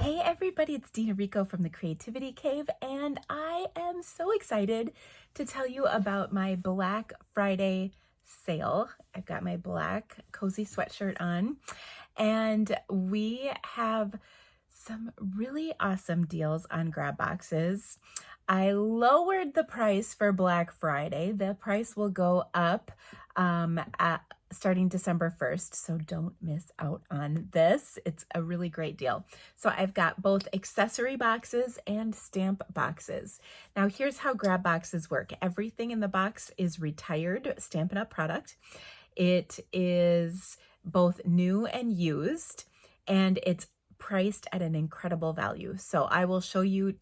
Hey everybody, it's Dina Rico from the Creativity Cave, and I am so excited to tell you about my Black Friday sale. I've got my black cozy sweatshirt on, and we have some really awesome deals on grab boxes. I lowered the price for Black Friday. The price will go up starting December 1st, so don't miss out on this. It's a really great deal. So I've got both accessory boxes and stamp boxes. Now here's how grab boxes work. Everything in the box is retired Stampin' Up! Product. It is both new and used, and it's priced at an incredible value. So I will show you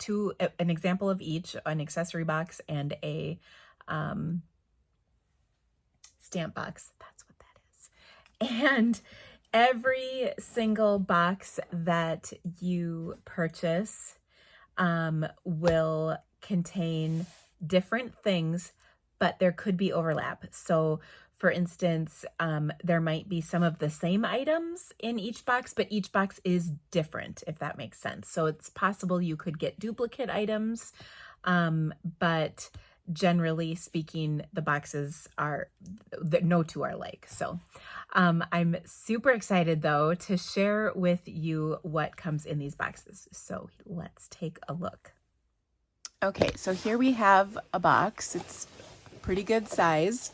an example of each, an accessory box and a stamp box. That's what that is. And every single box that you purchase will contain different things, but there could be overlap. So for instance, there might be some of the same items in each box, but each box is different, if that makes sense. So it's possible you could get duplicate items, but generally speaking, the boxes no two are alike. So I'm super excited though to share with you what comes in these boxes. So let's take a look. Okay, so here we have a box. It's pretty good size.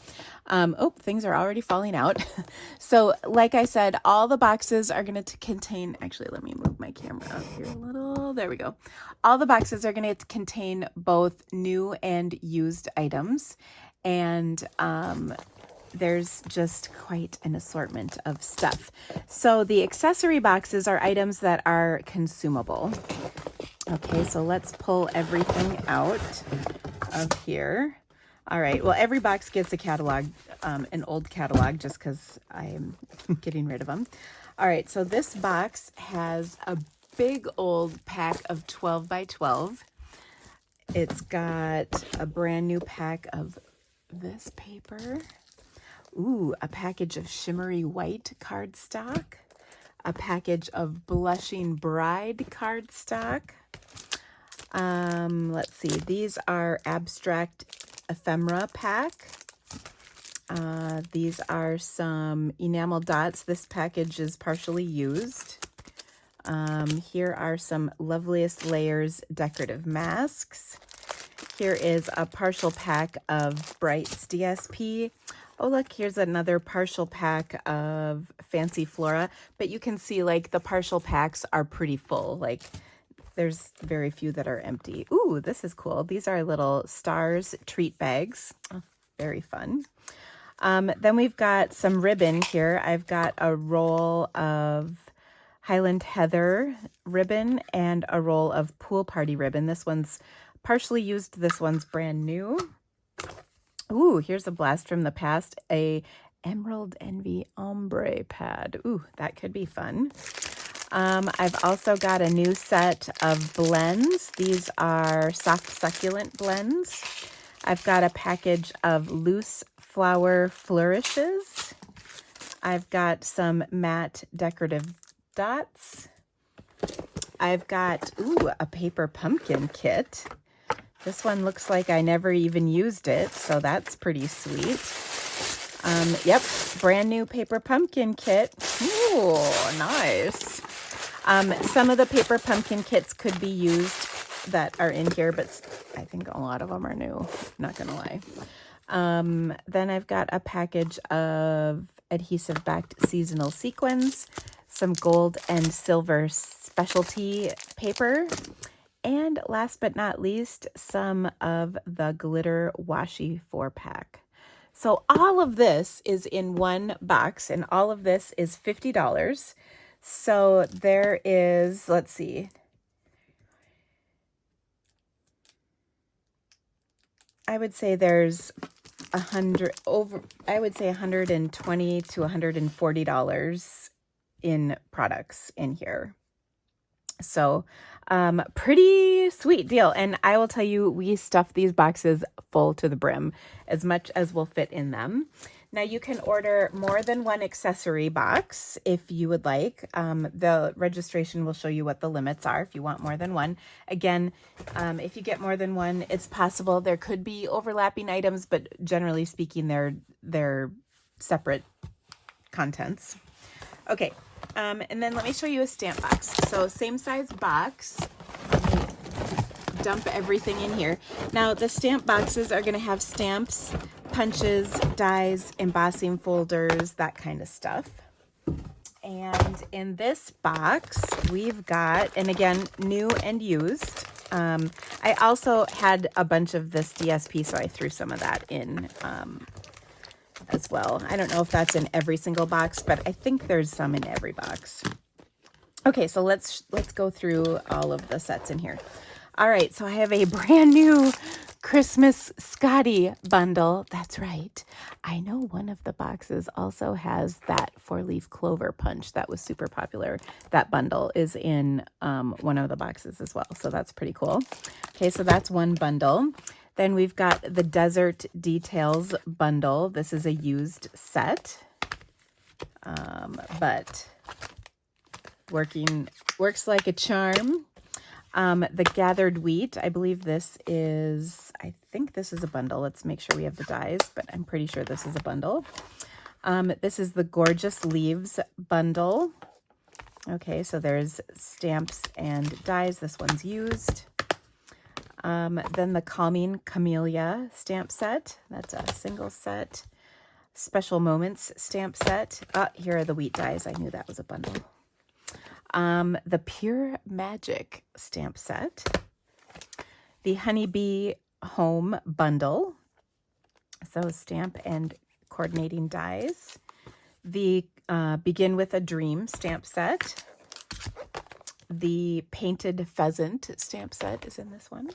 Oh, things are already falling out. So like I said, all the boxes are going to contain, actually, let me move my camera up here a little. There we go. All the boxes are going to contain both new and used items. And there's just quite an assortment of stuff. So the accessory boxes are items that are consumable. Okay, so let's pull everything out of here. All right, well, every box gets a catalog, an old catalog, just because I'm getting rid of them. All right, so this box has a big old pack of 12 by 12. It's got a brand new pack of this paper. Ooh, a package of shimmery white cardstock. A package of blushing bride cardstock. Let's see, these are abstract ephemera pack. These are some enamel dots. This package is partially used. Here are some Loveliest Layers decorative masks. Here is a partial pack of Brights DSP. Oh, look, here's another partial pack of Fancy Flora, but you can see like the partial packs are pretty full. Like there's very few that are empty. Ooh, this is cool. These are little stars treat bags. Oh, very fun. Then we've got some ribbon here. I've got a roll of Highland Heather ribbon and a roll of Pool Party ribbon. This one's partially used. This one's brand new. Ooh, here's a blast from the past, a Emerald Envy ombre pad. Ooh, that could be fun. I've also got a new set of blends. These are soft succulent blends. I've got a package of loose flower flourishes. I've got some matte decorative dots. I've got, a paper pumpkin kit. This one looks like I never even used it, so that's pretty sweet. Yep, brand new paper pumpkin kit. Ooh, nice. Some of the paper pumpkin kits could be used that are in here, but I think a lot of them are new, not gonna lie. Then I've got a package of adhesive backed seasonal sequins, some gold and silver specialty paper, and last but not least, some of the glitter washi 4-pack. So all of this is in one box, and all of this is $50. So there is, let's see, I would say there's $120 to $140 in products in here. So pretty sweet deal. And I will tell you, we stuff these boxes full to the brim, as much as will fit in them. Now you can order more than one accessory box if you would like. The registration will show you what the limits are if you want more than one. Again, if you get more than one, it's possible there could be overlapping items, but generally speaking, they're separate contents. Okay, and then let me show you a stamp box. So same size box. Dump everything in here. Now the stamp boxes are going to have stamps, punches, dies, embossing folders, that kind of stuff. And in this box we've got, and again, new and used. I also had a bunch of this DSP, so I threw some of that in as well. I don't know if that's in every single box, but I think there's some in every box. Okay, so let's go through all of the sets in here. All right, so I have a brand new Christmas Scotty bundle. That's right. I know one of the boxes also has that 4-leaf clover punch that was super popular. That bundle is in one of the boxes as well, so that's pretty cool. Okay, so that's one bundle. Then we've got the Desert Details bundle. This is a used set, but works like a charm. The Gathered Wheat, I believe this is, I think this is a bundle. Let's make sure we have the dies, but I'm pretty sure this is a bundle. This is the Gorgeous Leaves bundle. Okay, so there's stamps and dies. This one's used. Then the Calming Camellia stamp set. That's a single set. Special Moments stamp set. Here are the wheat dies. I knew that was a bundle. The Pure Magic stamp set, the Honeybee Home bundle, so stamp and coordinating dies, the Begin with a Dream stamp set, the Painted Pheasant stamp set is in this one,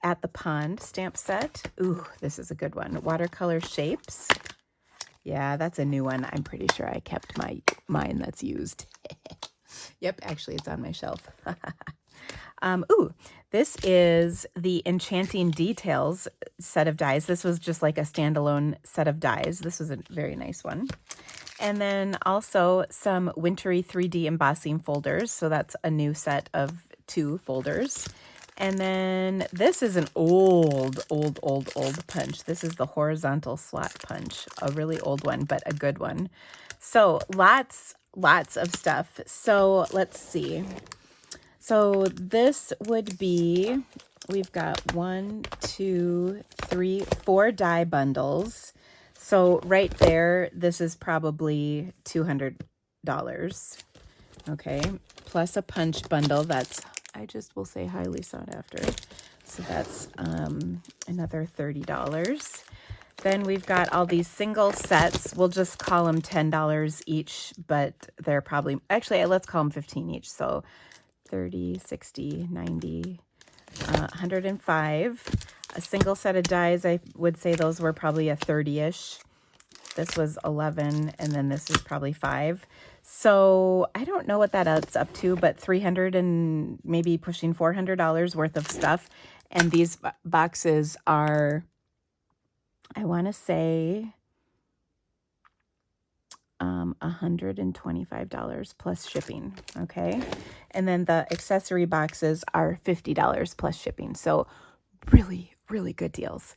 At the Pond stamp set. Ooh, this is a good one. Watercolor Shapes. Yeah, that's a new one. I'm pretty sure I kept mine that's used. Yep, actually it's on my shelf. Ooh, this is the Enchanting Details set of dies. This was just like a standalone set of dies. This was a very nice one. And then also some Wintry 3D embossing folders. So that's a new set of 2 folders. And then this is an old punch. This is the horizontal slot punch, a really old one, but a good one. So lots of stuff. So let's see. So this would be, we've got 1, 2, 3, 4 die bundles. So right there, this is probably $200. Okay, plus a punch bundle that's, I just will say, highly sought after. So that's another $30. Then we've got all these single sets. We'll just call them $10 each, but they're probably, actually, let's call them 15 each. So 30, 60, 90, 105. A single set of dies, I would say those were probably a 30-ish. This was 11, and then this is probably 5. So I don't know what that adds up to, but $300 and maybe pushing $400 worth of stuff. And these boxes are, I want to say, $125 plus shipping. Okay. And then the accessory boxes are $50 plus shipping. So really, really good deals.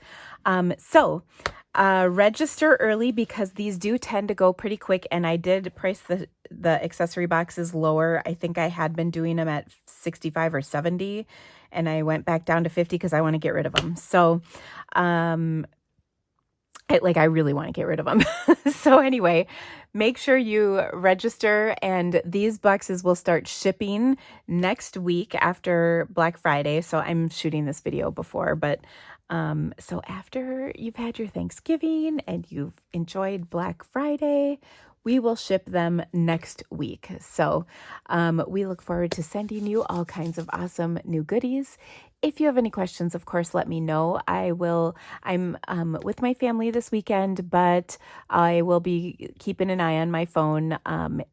Register early because these do tend to go pretty quick. And I did price the accessory boxes lower. I think I had been doing them at 65 or 70, and I went back down to 50 because I want to get rid of them. So, I really want to get rid of them. So anyway, make sure you register, and these boxes will start shipping next week after Black Friday. So I'm shooting this video before, but so after you've had your Thanksgiving and you've enjoyed Black Friday, we will ship them next week. So we look forward to sending you all kinds of awesome new goodies. If you have any questions, of course, let me know. I'm with my family this weekend, but I will be keeping an eye on my phone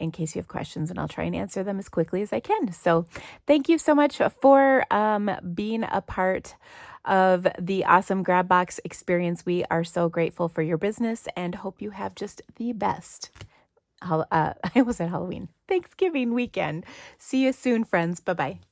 in case you have questions, and I'll try and answer them as quickly as I can. So thank you so much for being a part of the awesome grab box experience. We are so grateful for your business and hope you have just the best, I almost said Halloween, Thanksgiving weekend. See you soon, friends. Bye-bye.